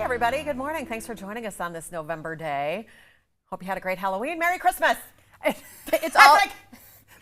everybody. Good morning. Thanks for joining us on this November day. Hope you had a great Halloween. Merry Christmas. It's all.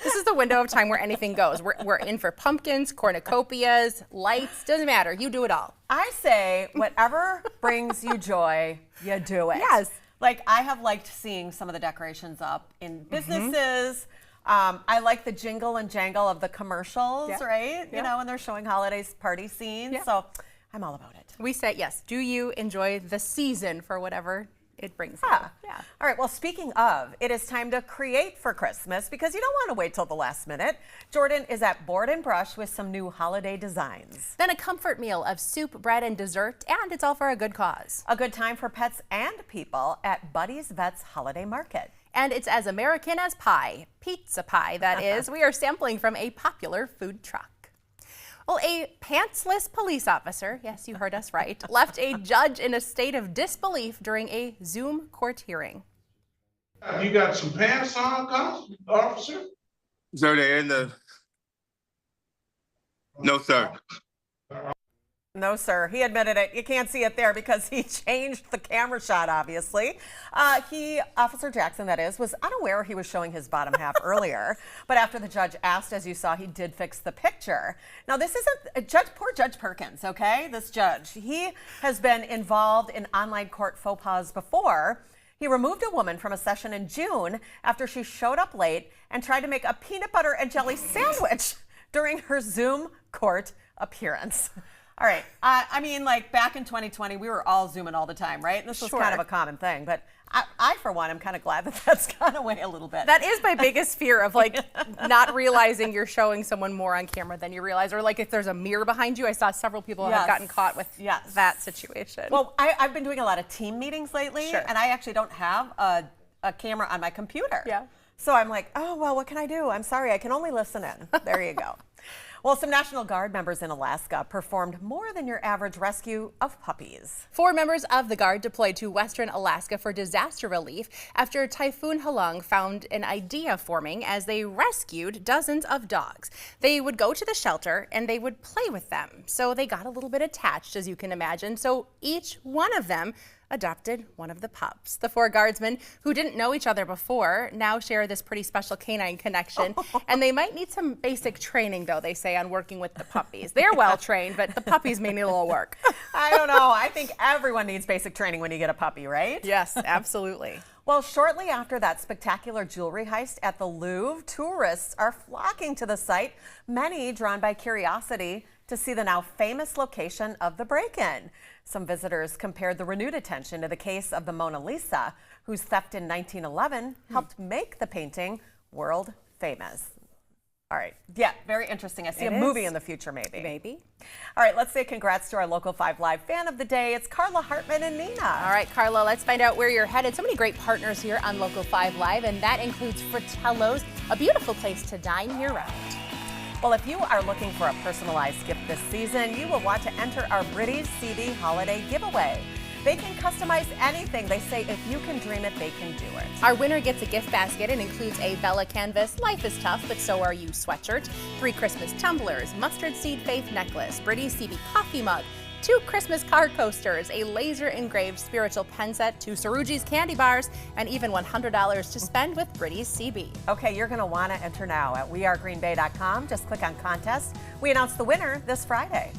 This is the window of time where anything goes. We're in for pumpkins, cornucopias, lights. Doesn't matter. You do it all. I say whatever brings you joy, you do it. Yes. Like I have liked seeing some of the decorations up in businesses. I like the jingle and jangle of the commercials, right? You know, when they're showing holidays party scenes. So I'm all about it. We say yes. Do you enjoy the season for whatever it brings you? Yeah. All right. Well, speaking of, it is time to create for Christmas because you don't want to wait till the last minute. Jordan is at Board and Brush with some new holiday designs. Then a comfort meal of soup, bread, and dessert, and it's all for a good cause. A good time for pets and people at Buddy's Vets Holiday Market. And it's as American as pie, pizza pie, that is. We are sampling from a popular food truck. Well, a pantsless police officer, yes, you heard us right, left a judge in a state of disbelief during a Zoom court hearing. Have you got some pants on, officer? Sir, they're in the... No, sir. No, sir. He admitted it. You can't see it there because he changed the camera shot, obviously. Officer Jackson, that is, was unaware he was showing his bottom half earlier. But after the judge asked, as you saw, he did fix the picture. Now, this isn't poor Judge Perkins, okay? This judge. He has been involved in online court faux pas before. He removed a woman from a session in June after she showed up late and tried to make a peanut butter and jelly sandwich during her Zoom court appearance. All right. I mean, like back in 2020, we were all Zooming all the time, right? And this was kind of a common thing. But I, for one, am kind of glad that that's gone away a little bit. That is my biggest fear of like not realizing you're showing someone more on camera than you realize. Or like if there's a mirror behind you, I saw several people have gotten caught with that situation. Well, I've been doing a lot of team meetings lately, and I actually don't have a camera on my computer. Yeah. So I'm like, oh, well, what can I do? I'm sorry, I can only listen in. There you go. Well, some National Guard members in Alaska performed more than your average rescue of puppies. 4 members of the Guard deployed to western Alaska for disaster relief after Typhoon Halong found an idea forming as they rescued dozens of dogs. They would go to the shelter and they would play with them. So they got a little bit attached, as you can imagine. So each one of them adopted one of the pups. The 4 guardsmen who didn't know each other before now share this pretty special canine connection. And they might need some basic training, though, they say, on working with the puppies. They're well trained, but the puppies may need a little work. I don't know. I think everyone needs basic training when you get a puppy, right? Yes, absolutely. Well, shortly after that spectacular jewelry heist at the Louvre, tourists are flocking to the site, many drawn by curiosity to see the now famous location of the break-in. Some visitors compared the renewed attention to the case of the Mona Lisa, whose theft in 1911 helped make the painting world famous. All right. Yeah, very interesting. I see a movie in the future, maybe. Maybe. All right, let's say congrats to our Local 5 Live fan of the day. It's Carla Hartman and Nina. All right, Carla, let's find out where you're headed. So many great partners here on Local 5 Live, and that includes Fratello's, a beautiful place to dine year-round. Well, if you are looking for a personalized gift this season, you will want to enter our Briddy's CD Holiday Giveaway. They can customize anything. They say if you can dream it, they can do it. Our winner gets a gift basket and includes a Bella Canvas Life is Tough, but So Are You sweatshirt, 3 Christmas tumblers, mustard seed faith necklace, Briddy's CB coffee mug, 2 Christmas card coasters, a laser engraved spiritual pen set, 2 Saruji's candy bars, and even $100 to spend with Briddy's CB. Okay, you're going to want to enter now at wearegreenbay.com. Just click on contest. We announce the winner this Friday.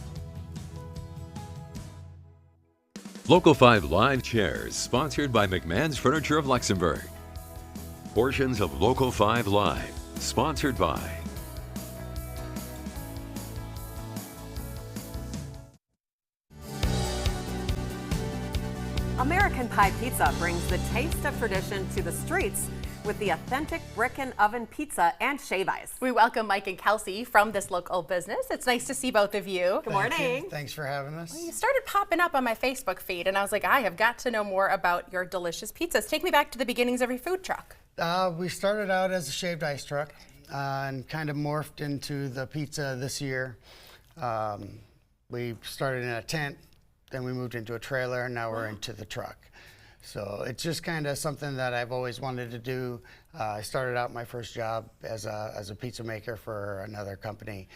Local 5 Live Chairs, sponsored by McMahon's Furniture of Luxembourg. Portions of Local 5 Live, sponsored by American Pie Pizza brings the taste of tradition to the streets with the authentic brick and oven pizza and shave ice. We welcome Mike and Kelsey from this local business. It's nice to see both of you. Good morning. Thanks for having us. Well, you started popping up on my Facebook feed, and I was like, I have got to know more about your delicious pizzas. Take me back to the beginnings of your food truck. We started out as a shaved ice truck and kind of morphed into the pizza this year. We started in a tent, then we moved into a trailer, and now we're into the truck. So it's just kind of something that I've always wanted to do. I started out my first job as a pizza maker for another company.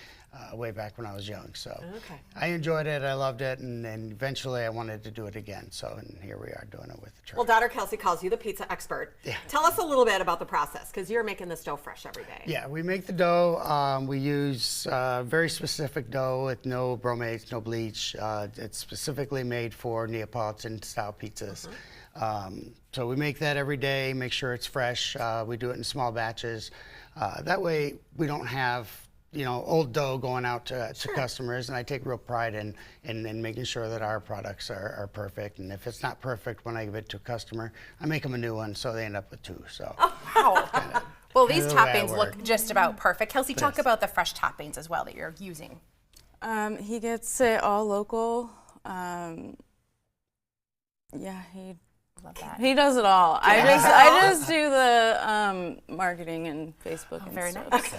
way back when I was young. So Okay. I enjoyed it. I loved it. And eventually I wanted to do it again. So and here we are doing it with the truck. Well, daughter Kelsey calls you the pizza expert. Yeah. Tell us a little bit about the process, because you're making this dough fresh every day. Yeah, we make the dough. We use very specific dough with no bromates, no bleach. It's specifically made for Neapolitan-style pizzas. So we make that every day, make sure it's fresh. We do it in small batches. That way we don't have old dough going out to customers, and I take real pride in making sure that our products are perfect. And if it's not perfect when I give it to a customer, I make them a new one, so they end up with two. So. Wow. Well, these the way I toppings work. look just about perfect. Kelsey, talk Yes. about the fresh toppings as well that you're using. He gets it all local. Yeah, Love that. he does it all. I just do the marketing and Facebook. And Very stuff. nice.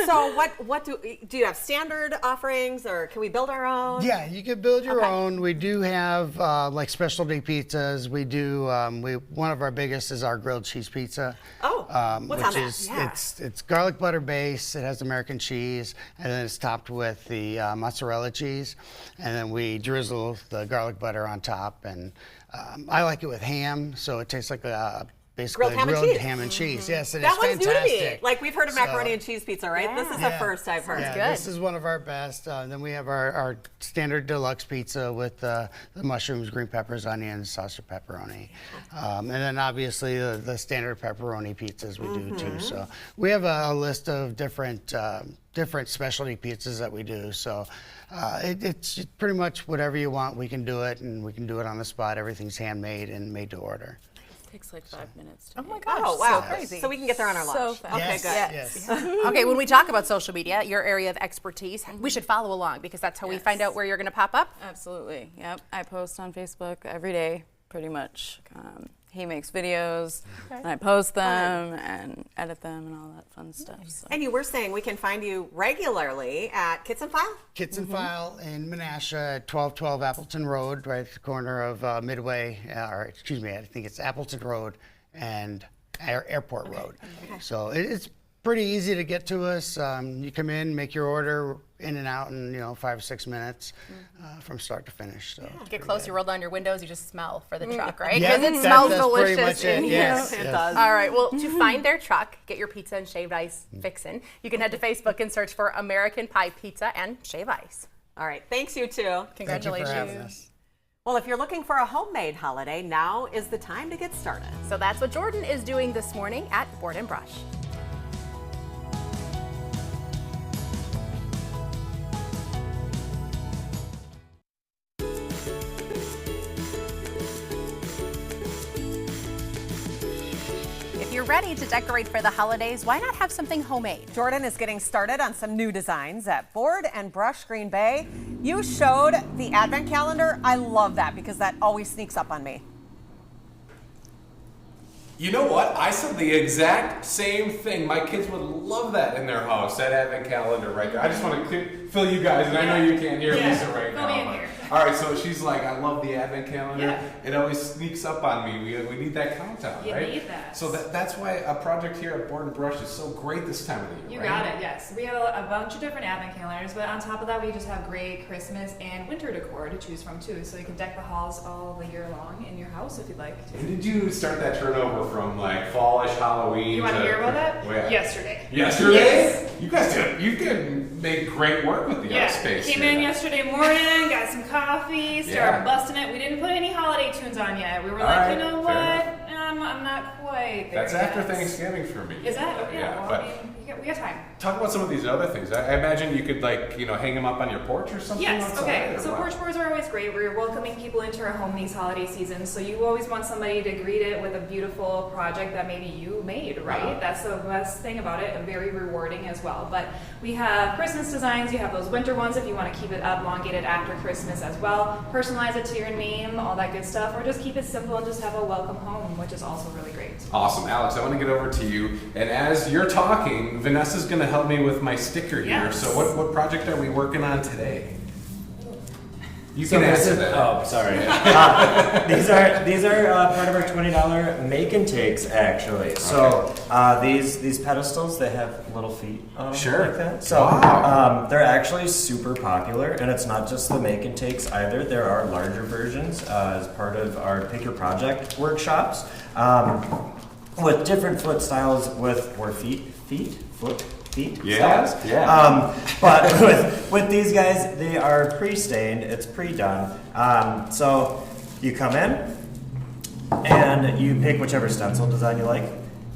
So what do you have standard offerings, or can we build our own? Yeah, you can build your own. We do have like specialty pizzas. We do. One of our biggest is our grilled cheese pizza. Oh, what's on which that? is Yeah. it's garlic butter base. It has American cheese, and then it's topped with the mozzarella cheese, and then we drizzle the garlic butter on top. And I like it with ham, so it tastes like basically Grilled ham and grilled cheese. ham and cheese. Yes, and That it's one's new to me. fantastic. Like, we've heard of So- macaroni and cheese pizza, right? This is the Yeah. first I've heard. Yeah, good. this is one of our best. Then we have our standard deluxe pizza with the mushrooms, green peppers, onions, sausage pepperoni. And then obviously the standard pepperoni pizzas we do too. So we have a list of different specialty pizzas that we do. So it's pretty much whatever you want, we can do it, and we can do it on the spot. Everything's handmade and made to order. Takes like 5 minutes. Oh my gosh, Oh, wow. so crazy. So we can get there on our So lunch. fast. Okay, Yes, good. yes. Okay, when we talk about social media, your area of expertise, we should follow along because that's how we find Yes. out where you're going to pop up. Absolutely. Yep. I post on Facebook every day, pretty much. He makes videos, and I post them and edit them and all that fun stuff. So. And you were saying we can find you regularly at Kits and File? Kits and File in Menasha at 1212 Appleton Road, right at the corner of Midway, or excuse me, I think it's Appleton Road and Airport Road. So it's pretty easy to get to us. You come in, make your order, in and out in 5 or 6 minutes from start to finish. So Get close, you roll down your windows, you just smell for the truck, right? yeah, Because it smells that's delicious. pretty much it. in here. Yes, It yes. does. All right, well, to find their truck, get your pizza and shaved ice fixin', you can head to Facebook and search for American Pie Pizza and Shave Ice. All right. Thanks, you two. Thank you for Congratulations. having us. Well, if you're looking for a homemade holiday, now is the time to get started. So that's what Jordan is doing this morning at Board and Brush. If you're ready to decorate for the holidays, why not have something homemade? Jordan is getting started on some new designs at Board and Brush Green Bay. You showed the advent calendar. I love that because that always sneaks up on me. You know what? I said the exact same thing. My kids would love that in their house, that advent calendar right there. I just want to fill you guys, and I know you can't hear Lisa right now. but- All right, so she's like, I love the advent calendar. Yeah. It always sneaks up on me. We need that countdown, You right? need that. So that's why a project here at Board and Brush is so great this time of the year, You right? got it, yes. We have a bunch of different advent calendars, but on top of that, we just have great Christmas and winter decor to choose from too. So you can deck the halls all the year long in your house if you'd like to. When did you start that turnover from like fallish Halloween? You want to hear about that? Oh, yeah. Yesterday. Yesterday? Yes. You guys made great work with the space. Came here. in yesterday morning, got some coffee, started Yeah. busting it. We didn't put any holiday tunes on yet. We were All like, right, you know fair what? I'm not quite there That's after yet. Thanksgiving for me. Is that? Oh, yeah. Well, but I mean, we got time. talk about some of these other things. I imagine you could hang them up on your porch or something. Yes, outside, okay. or So what? porch boards are always great. We're welcoming people into our home these holiday seasons. So you always want somebody to greet it with a beautiful project that maybe you made, right? Uh-huh. That's the best thing about it, and very rewarding as well. But we have Christmas designs. You have those winter ones if you want to keep it elongated after Christmas as well. Personalize it to your name, all that good stuff. Or just keep it simple and just have a welcome home, which is also really great. Awesome, Alex. I want to get over to you, and as you're talking, Vanessa's going to help me with my sticker here. Yes. So what project are we working on today? You can answer that. Oh, sorry. These are part of our $20 make and takes, actually. So these pedestals, they have little feet on them Sure. like that. So they're actually super popular, and it's not just the make and takes either. There are larger versions as part of our Pick Your Project workshops with different foot styles foot Yeah. styles. But with these guys, they are pre-stained. It's pre-done. So you come in and you pick whichever stencil design you like,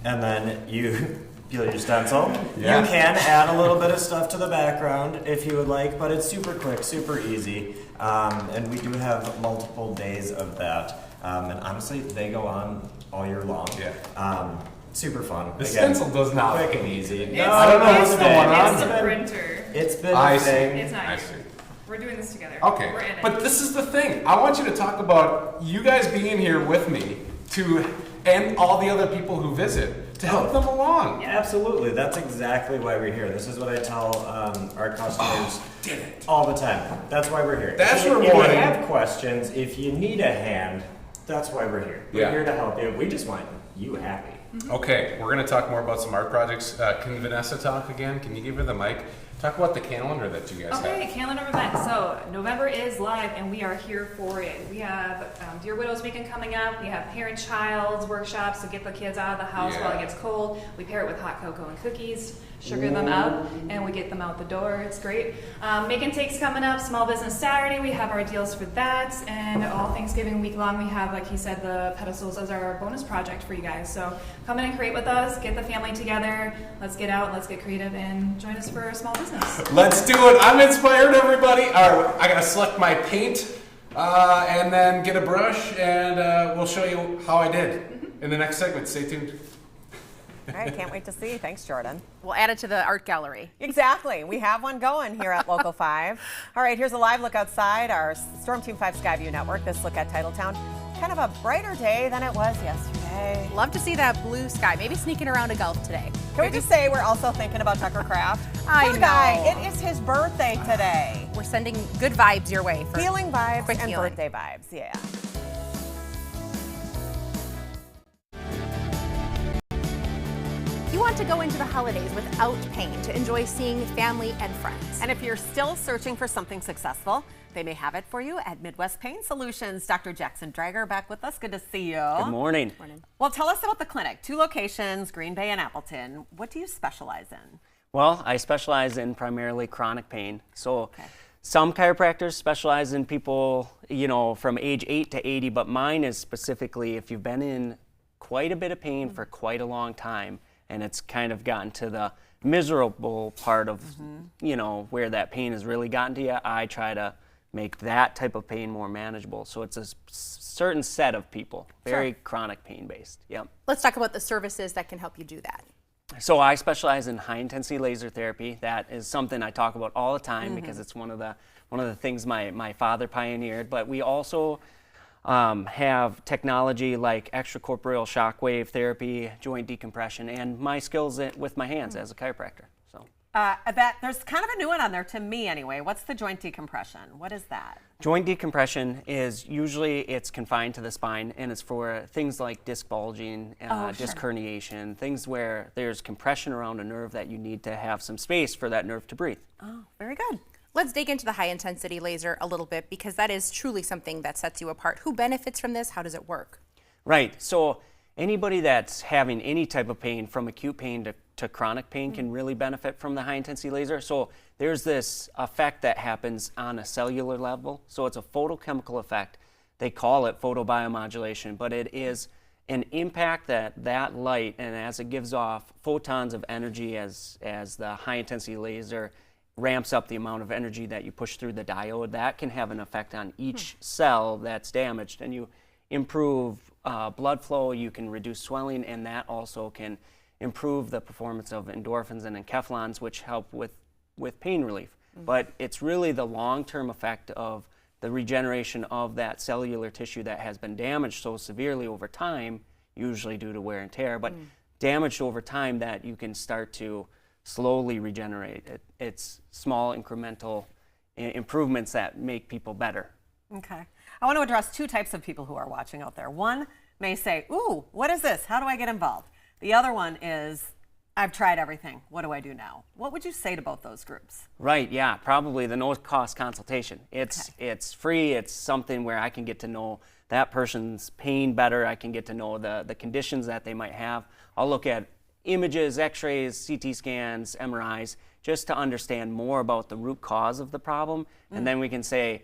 and then you peel your stencil. Yeah. You can add a little bit of stuff to the background if you would like, but it's super quick, super easy, and we do have multiple days of that. And honestly, they go on all year long. Yeah. Super fun. The Again, stencil does not. quick and easy. It's, I don't know it's what's the, going on. It's the printer. It's been I a see. thing. It's not I you. see. We're doing this together. Okay, We're in it. but this is the thing. I want you to talk about you guys being here with me and all the other people who visit to help them along. Absolutely. That's exactly why we're here. This is what I tell our customers all the time. That's why we're here. That's if you rewarding. have questions, if you need a hand, that's why we're here. We're Yeah. here to help you. We just want you happy. Okay, we're going to talk more about some art projects. Can Vanessa talk again? Can you give her the mic? Talk about the calendar that you guys Okay, have. calendar event. So November is live, and we are here for it. We have Dear Widows Weekend coming up. We have parent-child workshops to get the kids out of the house while it gets cold. We pair it with hot cocoa and cookies, sugar them up, and we get them out the door. It's great. Make and Take's coming up. Small Business Saturday. We have our deals for that, and all Thanksgiving week long, we have, like he said, the pedestals as our bonus project for you guys. So come in and create with us. Get the family together. Let's get out. Let's get creative, and join us for a small business. Let's do it. I'm inspired, everybody. All right, I got to select my paint and then get a brush, and we'll show you how I did in the next segment. Stay tuned. All right, can't wait to see. Thanks, Jordan. We'll add it to the art gallery. Exactly. We have one going here at Local 5. All right, here's a live look outside our Storm Team 5 Skyview Network. This look at Titletown. Kind of a brighter day than it was yesterday. Love to see that blue sky. Maybe sneaking around a Gulf today. Can we just say we're also thinking about Tucker Craft? I Poor guy. know. It is his birthday today. We're sending good vibes your way. For Healing vibes quick and healing. birthday vibes. Yeah. You want to go into the holidays without pain to enjoy seeing family and friends. And if you're still searching for something successful, they may have it for you at Midwest Pain Solutions. Dr. Jackson Drager back with us. Good to see you. Good morning. Well, tell us about the clinic. 2 locations, Green Bay and Appleton. What do you specialize in? Well, I specialize in primarily chronic pain. So some chiropractors specialize in people, from age 8 to 80, but mine is specifically if you've been in quite a bit of pain for quite a long time, and it's kind of gotten to the miserable part of, where that pain has really gotten to you, I try to make that type of pain more manageable. So it's a certain set of people, very chronic pain based. Yep. Let's talk about the services that can help you do that. So I specialize in high intensity laser therapy. That is something I talk about all the time because it's one of the things my father pioneered. But we also have technology like extracorporeal shockwave therapy, joint decompression, and my skills with my hands as a chiropractor. So There's kind of a new one on there to me anyway. What's the joint decompression? What is that? joint decompression is usually it's confined to the spine, and it's for things like disc bulging, disc herniation, things where there's compression around a nerve that you need to have some space for that nerve to breathe. Oh, very good. Let's dig into the high intensity laser a little bit because that is truly something that sets you apart. Who benefits from this? How does it work? Right. So anybody that's having any type of pain, from acute pain to chronic pain, can really benefit from the high intensity laser. So there's this effect that happens on a cellular level. So it's a photochemical effect. They call it photobiomodulation, but it is an impact that light, and as it gives off photons of energy as the high intensity laser ramps up the amount of energy that you push through the diode, that can have an effect on each cell that's damaged, and you improve blood flow, you can reduce swelling, and that also can improve the performance of endorphins and enkephalins, which help with pain relief. But it's really the long-term effect of the regeneration of that cellular tissue that has been damaged so severely over time, usually due to wear and tear, but damaged over time, that you can start to slowly regenerate. It's small incremental improvements that make people better. Okay. I want to address two types of people who are watching out there. One may say, ooh, what is this? How do I get involved? The other one is, I've tried everything. What do I do now? What would you say to both those groups? Right, yeah, probably the no-cost consultation. It's free. It's something where I can get to know that person's pain better. I can get to know the conditions that they might have. I'll look at images, x-rays, CT scans, MRIs, just to understand more about the root cause of the problem. And then we can say,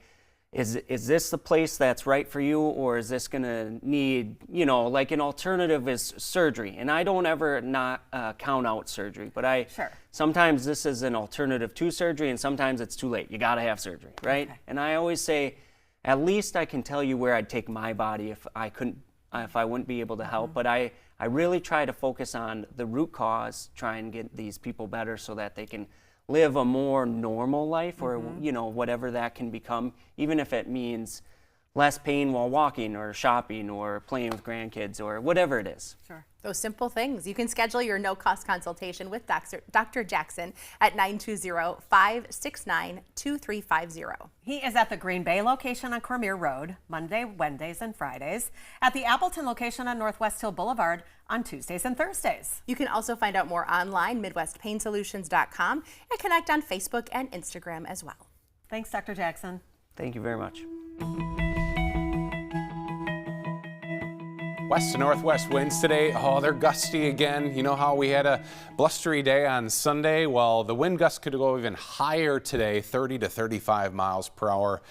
is this the place that's right for you, or is this going to need, like an alternative is surgery. And I don't ever not count out surgery, but sometimes this is an alternative to surgery, and sometimes it's too late. You got to have surgery, right? Okay. And I always say, at least I can tell you where I'd take my body if I wouldn't be able to help. But I really try to focus on the root cause, try and get these people better so that they can live a more normal life, or whatever that can become, even if it means less pain while walking or shopping or playing with grandkids or whatever it is. Sure. Those simple things. You can schedule your no-cost consultation with Dr. Jackson at 920-569-2350. He is at the Green Bay location on Cormier Road, Monday, Wednesdays, and Fridays, at the Appleton location on Northwest Hill Boulevard on Tuesdays and Thursdays. You can also find out more online, MidwestPainSolutions.com, and connect on Facebook and Instagram as well. Thanks, Dr. Jackson. Thank you very much. West to northwest winds today. Oh, they're gusty again. You know how we had a blustery day on Sunday? Well, the wind gusts could go even higher today, 30 to 35 miles per hour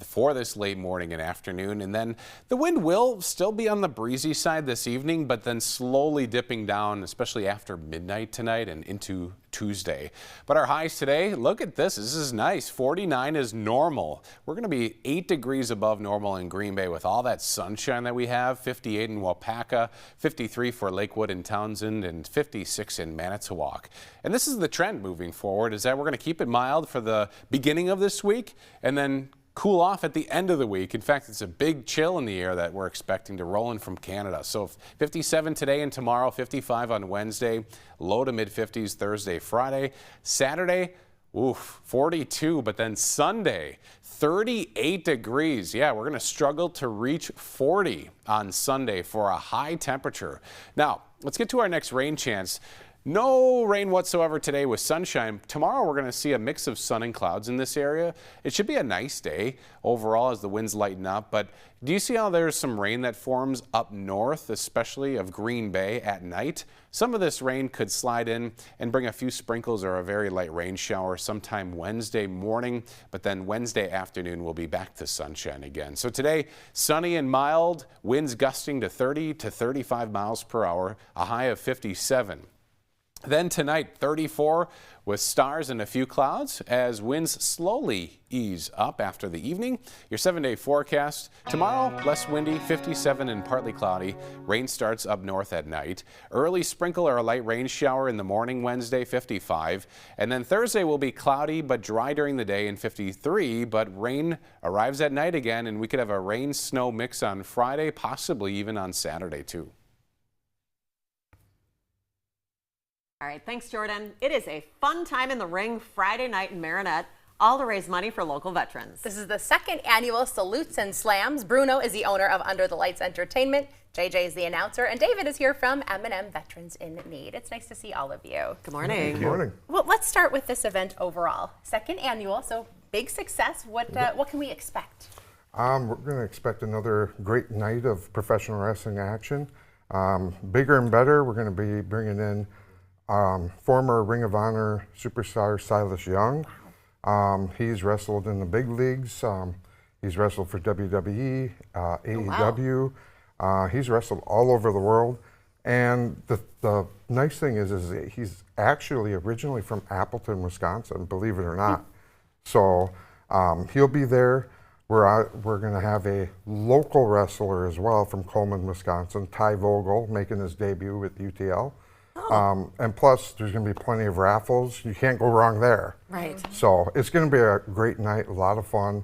for this late morning and afternoon. And then the wind will still be on the breezy side this evening, but then slowly dipping down, especially after midnight tonight and into Tuesday. But our highs today, look at this. This is nice. 49 is normal. We're going to be 8 degrees above normal in Green Bay with all that sunshine that we have. 58 in Wapaka, 53 for Lakewood and Townsend, and 56 in Manitowoc. And this is the trend moving forward, is that we're going to keep it mild for the beginning of this week and then cool off at the end of the week. In fact, it's a big chill in the air that we're expecting to roll in from Canada. So 57 today and tomorrow, 55 on Wednesday, low to mid 50s Thursday, Friday. Saturday, 42, but then Sunday, 38 degrees. Yeah, we're going to struggle to reach 40 on Sunday for a high temperature. Now, let's get to our next rain chance. No rain whatsoever today with sunshine. Tomorrow we're going to see a mix of sun and clouds in this area. It should be a nice day overall as the winds lighten up, but do you see how there's some rain that forms up north, especially of Green Bay at night? Some of this rain could slide in and bring a few sprinkles or a very light rain shower sometime Wednesday morning, but then Wednesday afternoon we'll be back to sunshine again. So today, sunny and mild, winds gusting to 30 to 35 miles per hour, a high of 57. Then tonight, 34 with stars and a few clouds as winds slowly ease up after the evening. Your 7-day forecast. Tomorrow, less windy, 57 and partly cloudy. Rain starts up north at night. Early sprinkle or a light rain shower in the morning Wednesday, 55. And then Thursday will be cloudy but dry during the day and 53. But rain arrives at night again, and we could have a rain-snow mix on Friday, possibly even on Saturday too. All right, thanks, Jordan. It is a fun time in the ring Friday night in Marinette, all to raise money for local veterans. This is the second annual Salutes and Slams. Bruno is the owner of Under the Lights Entertainment. JJ is the announcer, and David is here from M&M Veterans in Need. It's nice to see all of you. Good morning. Good morning. Well, let's start with this event overall. Second annual, so big success. What can we expect? We're going to expect another great night of professional wrestling action. Bigger and better, we're going to be bringing in former Ring of Honor superstar Silas Young. He's wrestled in the big leagues. He's wrestled for WWE, AEW. Wow. He's wrestled all over the world. And the nice thing is he's actually originally from Appleton, Wisconsin, believe it or not. So he'll be there. We're going to have a local wrestler as well from Coleman, Wisconsin, Ty Vogel, making his debut with UTL. And plus, there's going to be plenty of raffles. You can't go wrong there. Right. So it's going to be a great night, a lot of fun.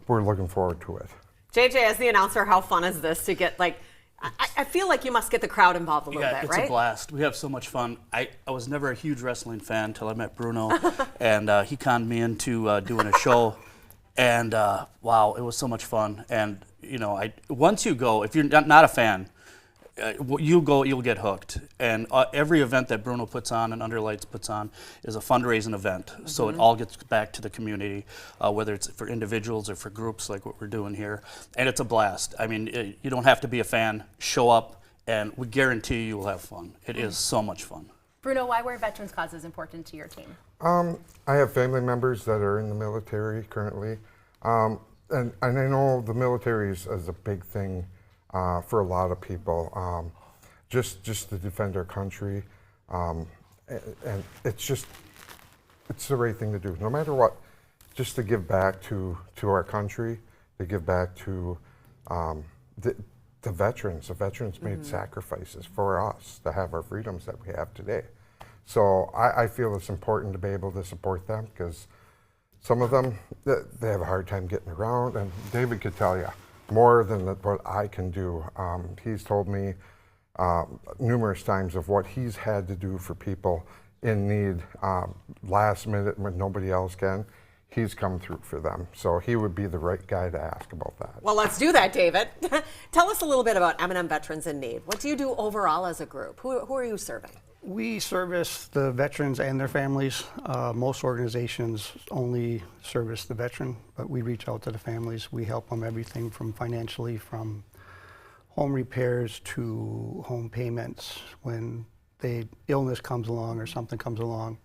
We're looking forward to it. JJ, as the announcer, how fun is this to get, like, I feel like you must get the crowd involved a little bit, right? It's a blast. We have so much fun. I was never a huge wrestling fan until I met Bruno, and he conned me into doing a show. And wow, it was so much fun. And you know, once you go, if you're not a fan, you go, you'll get hooked. And every event that Bruno puts on and Underlights puts on is a fundraising event. So it all gets back to the community, whether it's for individuals or for groups like what we're doing here. And it's a blast. I mean, you don't have to be a fan. Show up, and we guarantee you will have fun. It is so much fun. Bruno, why were veterans causes important to your team? I have family members that are in the military currently, and I know the military is a big thing for a lot of people, just to defend our country, and it's the right thing to do, no matter what, just to give back to our country, to give back to the veterans. The veterans made sacrifices for us to have our freedoms that we have today. So I feel it's important to be able to support them, because some of them, they have a hard time getting around, and David could tell you more than what I can do. He's told me numerous times of what he's had to do for people in need last minute when nobody else can. He's come through for them. So he would be the right guy to ask about that. Well, let's do that, David. Tell us a little bit about M&M Veterans in Need. What do you do overall as a group? Who are you serving? We service the veterans and their families. Most organizations only service the veteran, but we reach out to the families. We help them everything from financially, from home repairs to home payments. When illness comes along or something comes along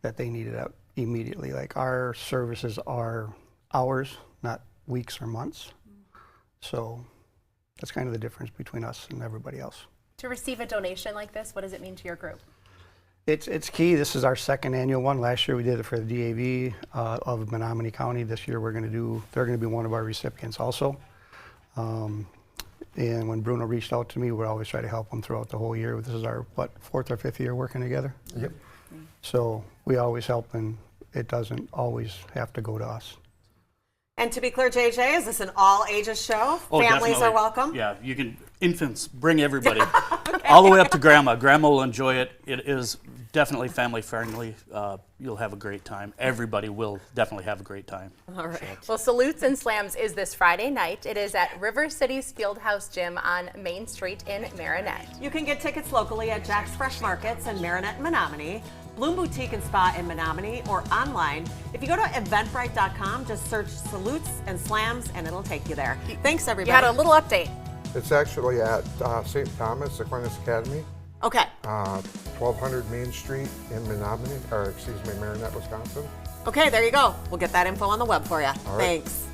that they need it out immediately. Like, our services are hours, not weeks or months. So that's kind of the difference between us and everybody else. To receive a donation like this, what does it mean to your group? It's key. This is our second annual one. Last year we did it for the DAV of Menominee County. This year they're going to be one of our recipients also. And when Bruno reached out to me, we always try to help them throughout the whole year. This is our, 4th or 5th year working together? Yep. So we always help, and it doesn't always have to go to us. And to be clear, JJ, is this an all ages show? Oh, Families definitely. are welcome? Yeah, you can, infants, bring everybody. All the way up to grandma. Grandma will enjoy it. It is definitely family friendly. You'll have a great time. Everybody will definitely have a great time. All right. Well, Salutes and Slams is this Friday night. It is at River City's Fieldhouse Gym on Main Street in Marinette. You can get tickets locally at Jack's Fresh Markets in Marinette and Menominee, Bloom Boutique and Spa in Menominee, or online. If you go to eventbrite.com, just search Salutes and Slams and it'll take you there. Thanks, everybody. You had a little update. It's actually at St. Thomas Aquinas Academy. Okay. 1200 Main Street in Marinette, Wisconsin. Okay, there you go. We'll get that info on the web for you. All right. Thanks.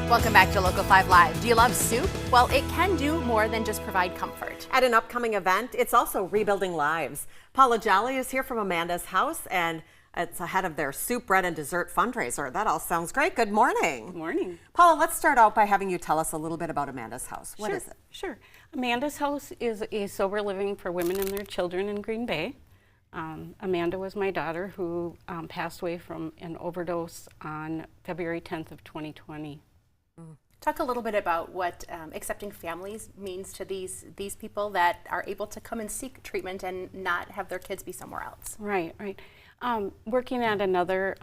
Welcome back to Local 5 Live. Do you love soup? Well, it can do more than just provide comfort. At an upcoming event, it's also rebuilding lives. Paula Jolly is here from Amanda's House, and it's ahead of their soup, bread, and dessert fundraiser. That all sounds great. Good morning. Good morning. Paula, let's start out by having you tell us a little bit about Amanda's House. What is it? Sure. Amanda's House is a sober living for women and their children in Green Bay. Amanda was my daughter who passed away from an overdose on February 10th of 2020. Talk a little bit about what accepting families means to these people that are able to come and seek treatment and not have their kids be somewhere else. Right. Working at another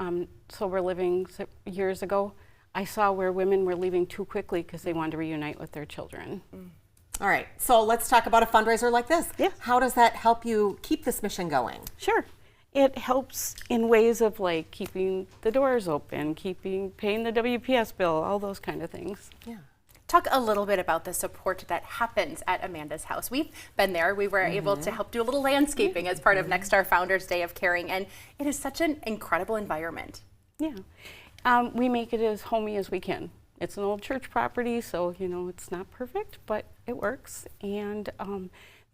sober living years ago, I saw where women were leaving too quickly because they wanted to reunite with their children. All right, so let's talk about a fundraiser like this. Yeah. How does that help you keep this mission going? Sure. It helps in ways of like keeping the doors open, paying the WPS bill, all those kind of things. Yeah. Talk a little bit about the support that happens at Amanda's House. We've been there. We were able to help do a little landscaping as part of Next Star Founders Day of Caring, and it is such an incredible environment. Yeah. We make it as homey as we can. It's an old church property, so it's not perfect, but it works. And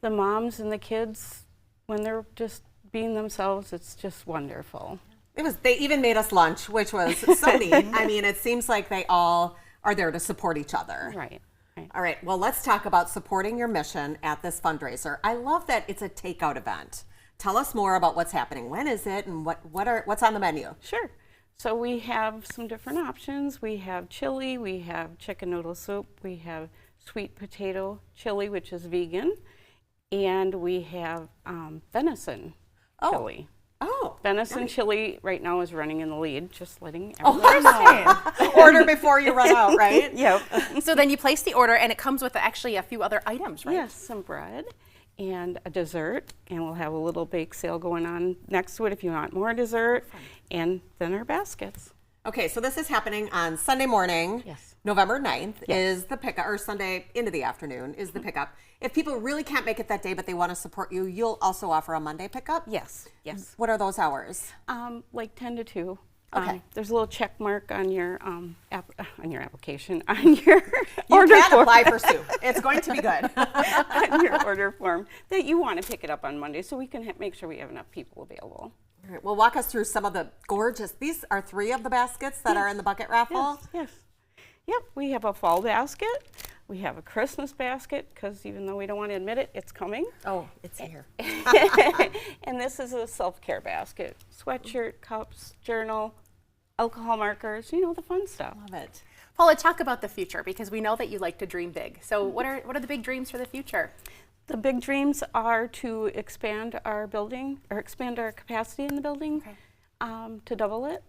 the moms and the kids, when they're just being themselves, it's just wonderful. They even made us lunch, which was so neat. I mean, it seems like they all are there to support each other. Right. All right, well, let's talk about supporting your mission at this fundraiser. I love that it's a takeout event. Tell us more about what's happening. When is it, and what's on the menu? Sure. So we have some different options. We have chili, we have chicken noodle soup, we have sweet potato chili, which is vegan, and we have venison chili. Oh, venison chili right now is running in the lead. Just letting Oh, everyone know. Order before you run out, right? Yep. So then you place the order, and it comes with actually a few other items, right? Yes, some bread and a dessert, and we'll have a little bake sale going on next to it if you want more dessert, and then our baskets. Okay, so this is happening on Sunday morning. Yes. November 9th Yes. is the pickup, or Sunday into the afternoon is the pickup. If people really can't make it that day, but they want to support you, you'll also offer a Monday pickup? Yes, yes. What are those hours? Like 10 to 2. Okay. There's a little check mark on your application, on your You order can form. apply for soup. It's going to be good. On your order form that you want to pick it up on Monday, so we can make sure we have enough people available. All right, well, walk us through some of the gorgeous, these are 3 of the baskets that are in the bucket raffle. Yes. Yep, we have a fall basket. We have a Christmas basket, because even though we don't want to admit it, it's coming. Oh, it's here. And this is a self-care basket. Sweatshirt, cups, journal, alcohol markers, the fun stuff. Love it. Paula, talk about the future, because we know that you like to dream big. So what are the big dreams for the future? The big dreams are to expand our building, or expand our capacity in the building, to double it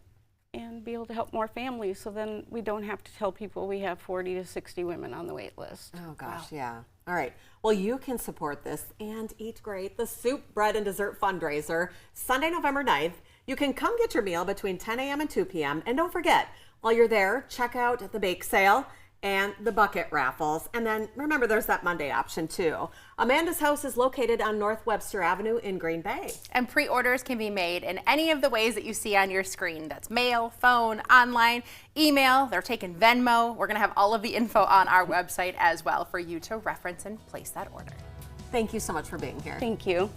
and be able to help more families, so then we don't have to tell people we have 40 to 60 women on the wait list. Oh gosh, yeah. All right. Well, you can support this and eat great. The Soup, Bread, and Dessert fundraiser, Sunday, November 9th. You can come get your meal between 10 a.m. and 2 p.m. And don't forget, while you're there, check out the bake sale and the bucket raffles. And then remember, there's that Monday option too. Amanda's house is located on North Webster Avenue in Green Bay. And pre-orders can be made in any of the ways that you see on your screen. That's mail, phone, online, email. They're taking Venmo. We're going to have all of the info on our website as well for you to reference and place that order. Thank you so much for being here. Thank you.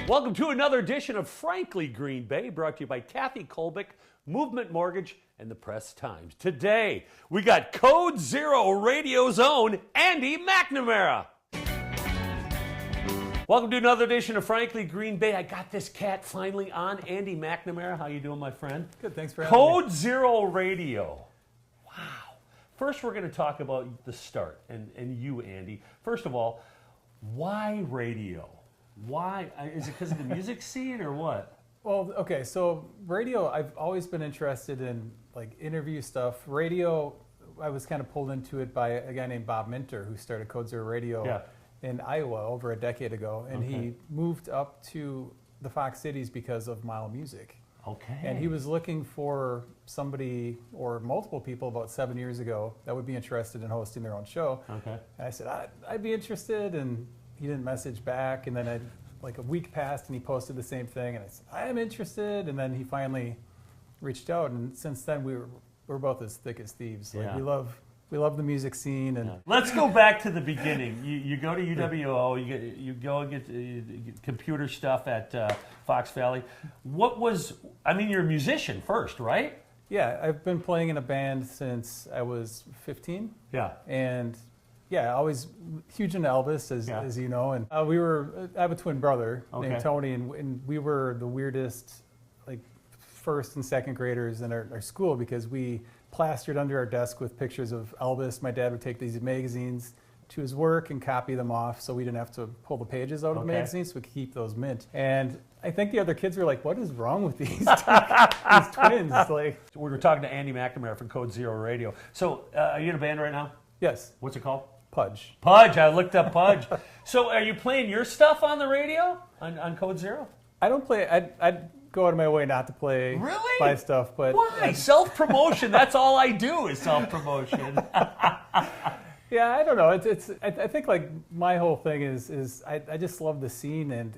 Welcome to another edition of Frankly Green Bay, brought to you by Kathy Kolbick, Movement Mortgage, and the Press Times. Today, we got Code Zero Radio's own Andy McNamara. Welcome to another edition of Frankly Green Bay. I got this cat finally on. Andy McNamara, how you doing, my friend? Good, thanks for having me. Code Zero Radio. Wow. First, we're going to talk about the start, and you, Andy. First of all, why radio? Why? Is it because of the music scene or what? Well, okay, so radio, I've always been interested in like interview stuff. Radio, I was kind of pulled into it by a guy named Bob Minter, who started Code Zero Radio in Iowa over a decade ago. And he moved up to the Fox Cities because of Mile Music. Okay. And he was looking for somebody or multiple people about 7 years ago that would be interested in hosting their own show. Okay. And I said, I'd be interested, and he didn't message back, and then like a week passed and he posted the same thing, and I said, I am interested, and then he finally reached out, and since then we're both as thick as thieves. Like we love the music scene. And let's go back to the beginning. You go to UWO, you go and get computer stuff at Fox Valley. You're a musician first, right? Yeah, I've been playing in a band since I was 15. Yeah. And yeah, always huge into Elvis, as you know. And I have a twin brother named Tony, and we were the weirdest, like, first and second graders in our school, because we plastered under our desk with pictures of Elvis. My dad would take these magazines to his work and copy them off, so we didn't have to pull the pages out of the magazines, so we could keep those mint. And I think the other kids were like, what is wrong with these twins? Like, we were talking to Andy McNamara from Code Zero Radio. So are you in a band right now? Yes. What's it called? Pudge. Pudge. I looked up Pudge. So are you playing your stuff on the radio on Code Zero? I don't play. I'd go out of my way not to play my stuff, but why? Self-promotion. That's all I do is self-promotion. Yeah, I don't know. I think like my whole thing is I just love the scene, and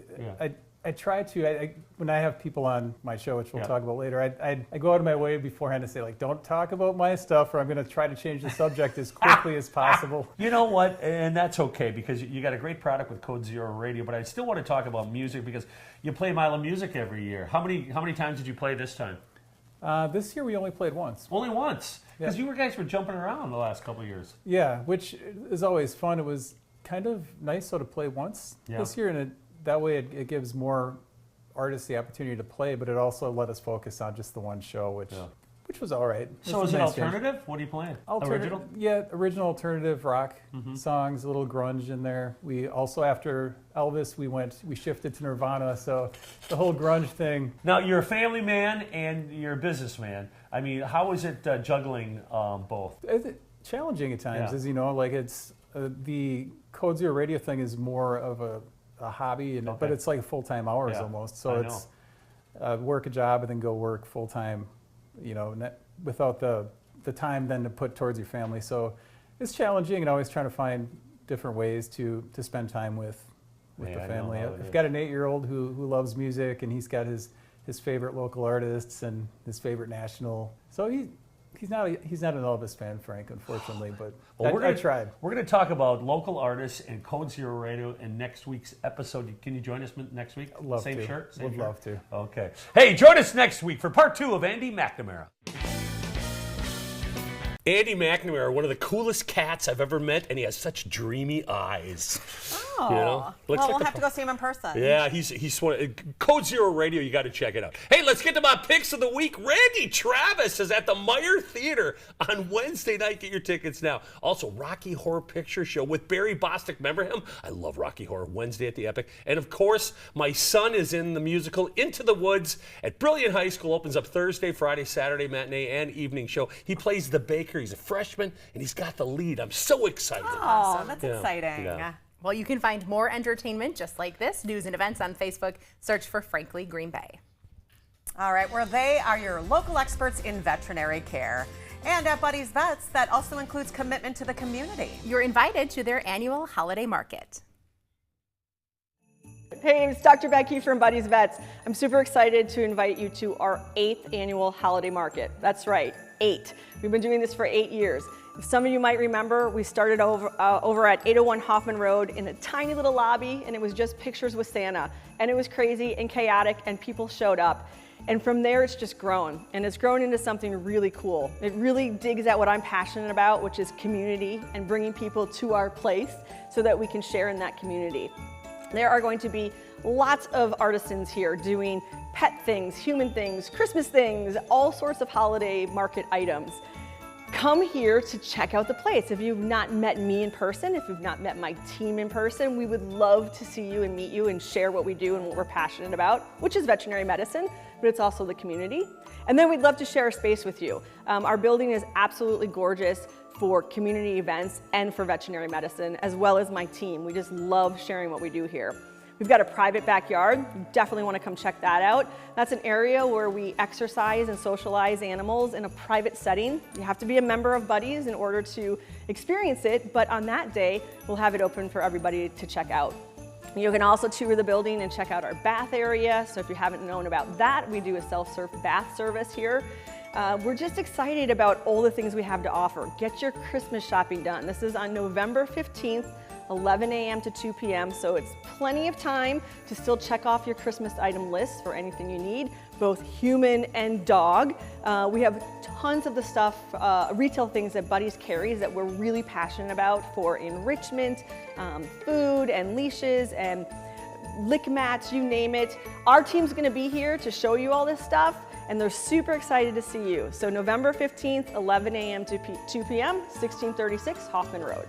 I try to, when I have people on my show, which we'll talk about later, I go out of my way beforehand to say, like, don't talk about my stuff, or I'm going to try to change the subject as quickly as possible. You know what? And that's okay, because you got a great product with Code Zero Radio, but I still want to talk about music, because you play Milo Music every year. How many times did you play this time? This year we only played once. Only once? Because you guys were jumping around the last couple of years. Yeah, which is always fun. It was kind of nice to play once this year, and that way it gives more artists the opportunity to play, but it also let us focus on just the one show, which which was all right. So is it alternative? What are you playing? Original? Yeah, original alternative rock songs, a little grunge in there. We also, after Elvis, we shifted to Nirvana, so the whole grunge thing. Now, you're a family man and you're a businessman. I mean, how is it juggling both? It's challenging at times, as you know. Like it's the Code Zero radio thing is more of a hobby, but it's like full-time hours almost. So it's work a job and then go work full-time, you know, without the time then to put towards your family. So it's challenging and always trying to find different ways to spend time with the family. I've got an 8-year-old who loves music, and he's got his favorite local artists and his favorite national. So he's not an Elvis fan, Frank, unfortunately, but I tried. We're going to talk about local artists and Code Zero Radio in next week's episode. Can you join us next week? Same shirt? Would love to. Okay. Hey, join us next week for part 2 of Andy McNamara. Andy McNamara, one of the coolest cats I've ever met, and he has such dreamy eyes. Oh, you know? well, we'll have to go see him in person. Yeah, he's one. Code Zero Radio, you got to check it out. Hey, let's get to my picks of the week. Randy Travis is at the Meyer Theater on Wednesday night. Get your tickets now. Also, Rocky Horror Picture Show with Barry Bostwick. Remember him? I love Rocky Horror. Wednesday at the Epic. And of course, my son is in the musical Into the Woods at Brilliant High School. Opens up Thursday, Friday, Saturday matinee and evening show. He plays the baker. He's a freshman, and he's got the lead. I'm so excited. Oh, that's exciting. Yeah. Well, you can find more entertainment just like this, news and events on Facebook. Search for Frankly Green Bay. All right, where they are your local experts in veterinary care. And at Buddy's Vets, that also includes commitment to the community. You're invited to their annual holiday market. Hey, it's Dr. Becky from Buddy's Vets. I'm super excited to invite you to our 8th annual holiday market. That's right, 8. We've been doing this for 8 years. If some of you might remember, we started over at 801 Hoffman Road in a tiny little lobby, and it was just pictures with Santa. And it was crazy and chaotic, and people showed up. And from there, it's just grown, and it's grown into something really cool. It really digs at what I'm passionate about, which is community and bringing people to our place so that we can share in that community. There are going to be lots of artisans here doing pet things, human things, Christmas things, all sorts of holiday market items. Come here to check out the place. If you've not met me in person, if you've not met my team in person, we would love to see you and meet you and share what we do and what we're passionate about, which is veterinary medicine, but it's also the community. And then we'd love to share a space with you. Our building is absolutely gorgeous for community events and for veterinary medicine, as well as my team. We just love sharing what we do here. We've got a private backyard. You definitely want to come check that out. That's an area where we exercise and socialize animals in a private setting. You have to be a member of Buddies in order to experience it, but on that day, we'll have it open for everybody to check out. You can also tour the building and check out our bath area. So if you haven't known about that, we do a self-serve bath service here. We're just excited about all the things we have to offer. Get your Christmas shopping done. This is on November 15th, 11 a.m. to 2 p.m. So it's plenty of time to still check off your Christmas item list for anything you need, both human and dog. We have tons of the stuff, retail things that Buddies carries that we're really passionate about for enrichment, food and leashes and lick mats, you name it. Our team's gonna be here to show you all this stuff, and they're super excited to see you. So November 15th, 11 a.m. to 2 p.m., 1636 Hoffman Road.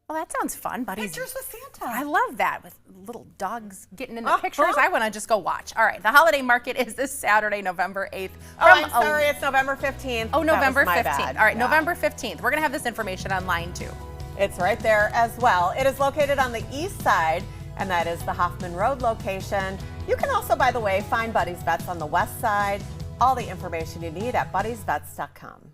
Well, that sounds fun, Buddies. Pictures with Santa. I love that, with little dogs getting in the pictures. I want to just go watch. All right, the holiday market is this Saturday, November 8th. Oh, I'm sorry, it's November 15th. Oh, November 15th. Bad. All right, Yeah. November 15th. We're going to have this information online, too. It's right there as well. It is located on the east side, and that is the Hoffman Road location. You can also, by the way, find Buddy's Vets on the west side. All the information you need at buddiesvets.com.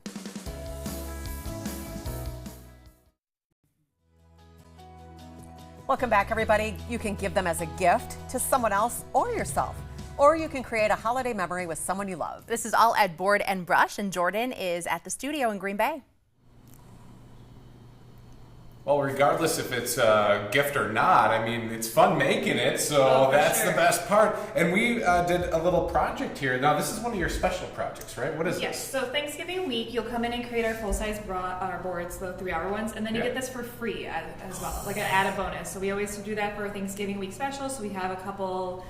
Welcome back, everybody. You can give them as a gift to someone else or yourself, or you can create a holiday memory with someone you love. This is all at Board and Brush, and Jordan is at the studio in Green Bay. Well, regardless if it's a gift or not, I mean, it's fun making it, so that's the best part. And we did a little project here. Now, this is one of your special projects, right? What is Yes, this? so Thanksgiving week, you'll come in and create our full-size boards, the 3-hour ones, and then you get this for free as well, like an added bonus. So we always do that for Thanksgiving week special, so we have a couple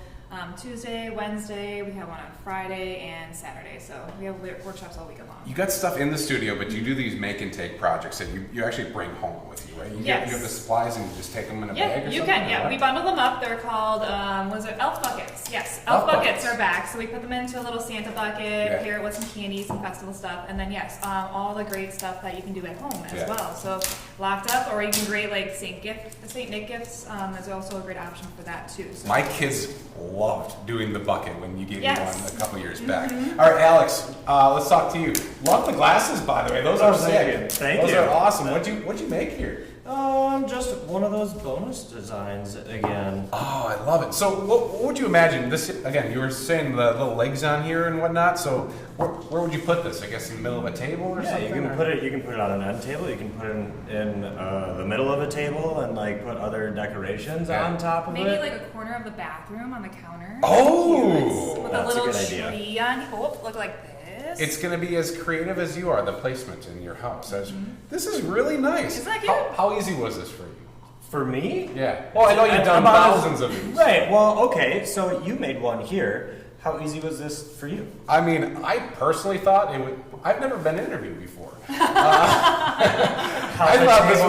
Tuesday, Wednesday, we have one on Friday and Saturday. So we have workshops all weekend long. You got stuff in the studio, but you do these make and take projects that you actually bring home with you, right? You have the supplies and you just take them in a bag or something? You can. Yeah, we bundle them up. They're called, elf buckets? Yes, elf buckets are back. So we put them into a little Santa bucket, pair it with some candy, some festival stuff, and then all the great stuff that you can do at home as well. So locked up, or you can grade like Saint Nick gifts. Is also a great option for that too. So. My kids loved doing the bucket when you gave me one a couple years back. All right, Alex, let's talk to you. Love the glasses, by the way. Those are sick. Thank you. Those are awesome. What'd you make here? Just one of those bonus designs again. Oh, I love it. So what would you imagine? This, again, you were saying the little legs on here and whatnot, so where would you put this? I guess in the middle of a table or something? Yeah, you can put it on an end table, you can put it in the middle of a table and like put other decorations on top of it. Maybe like a corner of the bathroom on the counter. Oh! With That's a little a good idea. tree on. Look like this. It's going to be as creative as you are, the placement in your house. This is really nice. Isn't that cute? How easy was this for you? For me? Yeah. Well, I know you've done thousands of these. Right, well, okay, so you made one here. How easy was this for you? I mean, I personally thought it would. I've never been interviewed before. I thought this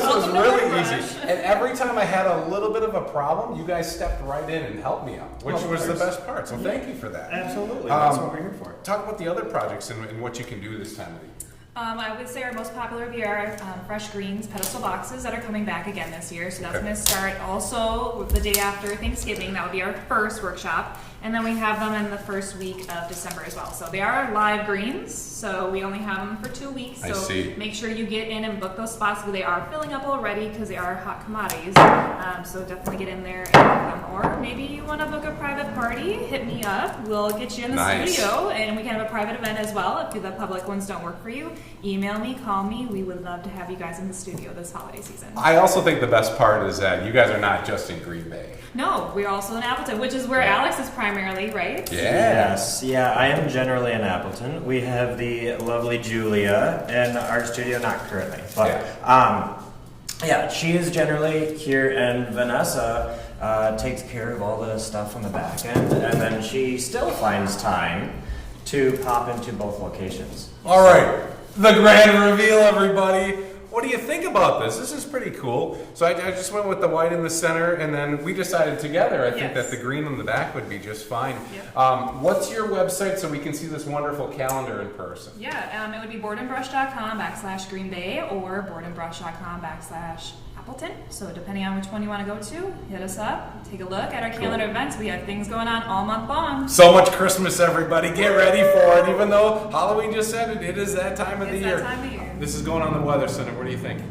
was really easy. And every time I had a little bit of a problem, you guys stepped right in and helped me out, which was the best part. So thank you for that. Absolutely, that's what we're here for. Talk about the other projects and what you can do this time of the year. I would say our most popular would be our fresh greens pedestal boxes that are coming back again this year. So that's going to start also the day after Thanksgiving. That would be our first workshop. And then we have them in the first week of December as well. So they are live greens. So we only have them for 2 weeks. So make sure you get in and book those spots. But they are filling up already because they are hot commodities. So definitely get in there and book them. Or maybe you want to book a private party, hit me up. We'll get you in the studio. And we can have a private event as well if the public ones don't work for you. Email me, call me. We would love to have you guys in the studio this holiday season. I also think the best part is that you guys are not just in Green Bay. No, we're also in Appleton, which is where Alex is primarily, right? Yes, I am generally in Appleton. We have the lovely Julia in our studio, not currently, but she is generally here, and Vanessa takes care of all the stuff on the back end, and then she still finds time to pop into both locations. All right, the grand reveal, everybody. What do you think about this? This is pretty cool. So I just went with the white in the center, and then we decided together, I think, that the green on the back would be just fine. What's your website so we can see this wonderful calendar in person? Yeah, it would be boardandbrush.com/Green Bay or boardandbrush.com/Appleton. So depending on which one you want to go to, hit us up, take a look at our calendar events. We have things going on all month long. So much Christmas, everybody. Get ready for it. Even though Halloween just ended, it is that time of the year. This is going on the Weather Center. What do you think?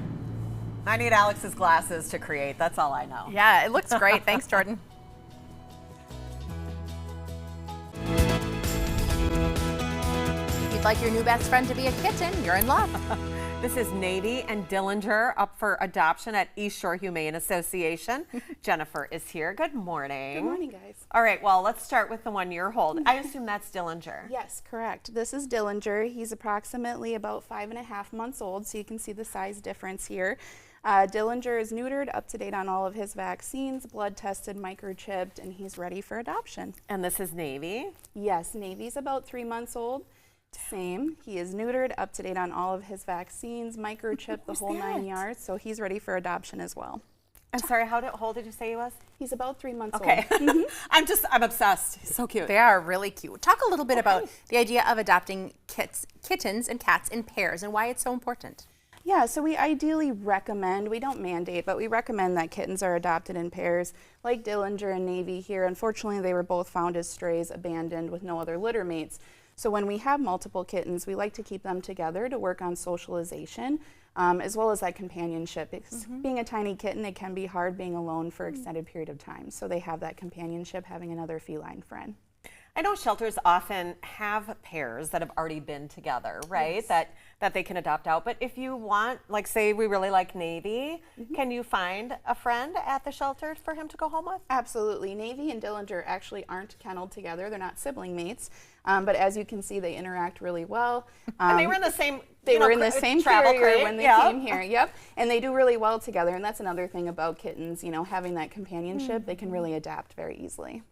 I need Alex's glasses to create. That's all I know. Yeah, it looks great. Thanks, Jordan. If you'd like your new best friend to be a kitten, you're in luck. This is Navy and Dillinger up for adoption at East Shore Humane Association. Jennifer is here. Good morning. Good morning, guys. All right, well, let's start with the 1 year old. I assume that's Dillinger. Yes, correct. This is Dillinger. He's approximately about 5.5 months old, so you can see the size difference here. Dillinger is neutered, up to date on all of his vaccines, blood tested, microchipped, and he's ready for adoption. And this is Navy? Yes, Navy's about 3 months old. Same. He is neutered, up to date on all of his vaccines, microchipped, the whole 9 yards, so he's ready for adoption as well. I'm sorry, how old did you say he was? He's about 3 months old. Okay. I'm obsessed. He's so cute. They are really cute. Talk a little bit about the idea of adopting kittens and cats in pairs and why it's so important. Yeah, so we ideally recommend, we don't mandate, but we recommend that kittens are adopted in pairs. Like Dillinger and Navy here, unfortunately they were both found as strays, abandoned with no other litter mates. So when we have multiple kittens, we like to keep them together to work on socialization, as well as that companionship. Because being a tiny kitten, it can be hard being alone for an extended period of time. So they have that companionship, having another feline friend. I know shelters often have pairs that have already been together, right? Yes. That they can adopt out. But if you want, like say we really like Navy, can you find a friend at the shelter for him to go home with? Absolutely. Navy and Dillinger actually aren't kenneled together. They're not sibling mates. But as you can see, they interact really well. And they were in the same They were in the same travel carrier crate, when they yep. came here. Yep. And they do really well together. And that's another thing about kittens, you know, having that companionship, they can really adapt very easily.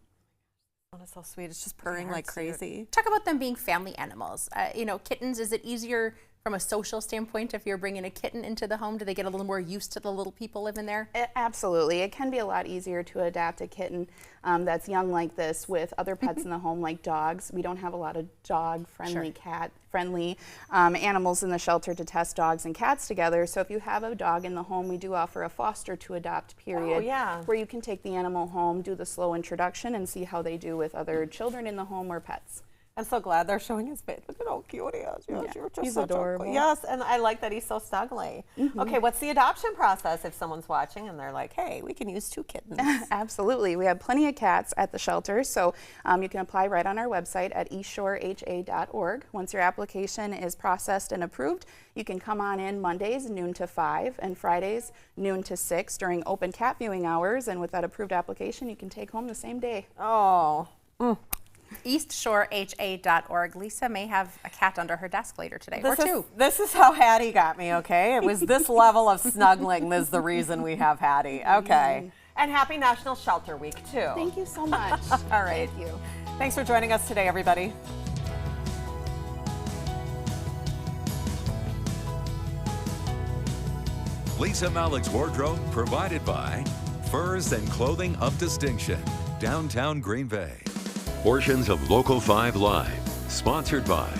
Oh, that's so sweet. It's just purring like crazy. Talk about them being family animals. You know, kittens, is it easier from a social standpoint if you're bringing a kitten into the home? Do they get a little more used to the little people living there? Absolutely. It can be a lot easier to adapt a kitten that's young like this with other pets in the home like dogs. We don't have a lot of dog-friendly, cat-friendly animals in the shelter to test dogs and cats together. So if you have a dog in the home, we do offer a foster to adopt period where you can take the animal home, do the slow introduction, and see how they do with other children in the home or pets. I'm so glad they're showing his face. Look at how cute he is. Yes, Yeah, you're just he's such a- adorable. yes, and I like that he's so snuggly. Okay, what's the adoption process if someone's watching and they're like, hey, we can use 2 kittens? Absolutely. We have plenty of cats at the shelter, so you can apply right on our website at eastshoreh.org. Once your application is processed and approved, you can come on in Mondays noon to 5 and Fridays noon to 6 during open cat viewing hours, and with that approved application, you can take home the same day. Oh. eastshoreh.org. Lisa may have a cat under her desk later today, or 2. This is how Hattie got me, okay? It was this level of snuggling is the reason we have Hattie. Okay. And happy National Shelter Week, too. Thank you so much. All right. Thank you. Thanks for joining us today, everybody. Lisa Malik's wardrobe provided by Furs and Clothing of Distinction, downtown Green Bay. Portions of Local 5 Live, sponsored by